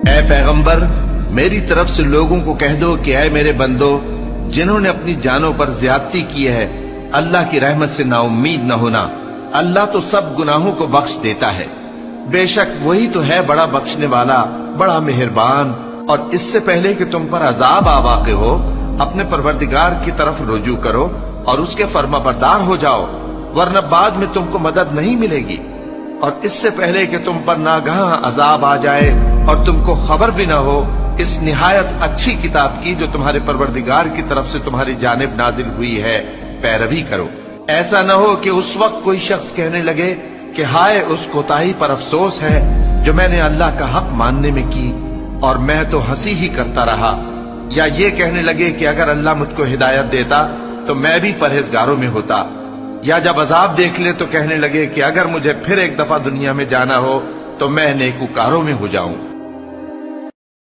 اے پیغمبر میری طرف سے لوگوں کو کہہ دو کہ اے میرے بندو جنہوں نے اپنی جانوں پر زیادتی کی ہے اللہ کی رحمت سے نا امید نہ ہونا، اللہ تو سب گناہوں کو بخش دیتا ہے، بے شک وہی تو ہے بڑا بخشنے والا بڑا مہربان۔ اور اس سے پہلے کہ تم پر عذاب آ واقع ہو اپنے پروردگار کی طرف رجوع کرو اور اس کے فرما بردار ہو جاؤ، ورنہ بعد میں تم کو مدد نہیں ملے گی۔ اور اس سے پہلے کہ تم پر ناگہاں عذاب آ جائے اور تم کو خبر بھی نہ ہو اس نہایت اچھی کتاب کی جو تمہارے پروردگار کی طرف سے تمہاری جانب نازل ہوئی ہے پیروی کرو۔ ایسا نہ ہو کہ اس وقت کوئی شخص کہنے لگے کہ ہائے اس کوتاہی پر افسوس ہے جو میں نے اللہ کا حق ماننے میں کی اور میں تو ہنسی ہی کرتا رہا، یا یہ کہنے لگے کہ اگر اللہ مجھ کو ہدایت دیتا تو میں بھی پرہیزگاروں میں ہوتا، یا جب عذاب دیکھ لے تو کہنے لگے کہ اگر مجھے پھر ایک دفعہ دنیا میں جانا ہو تو میں نیکوکاروں میں ہو جاؤں۔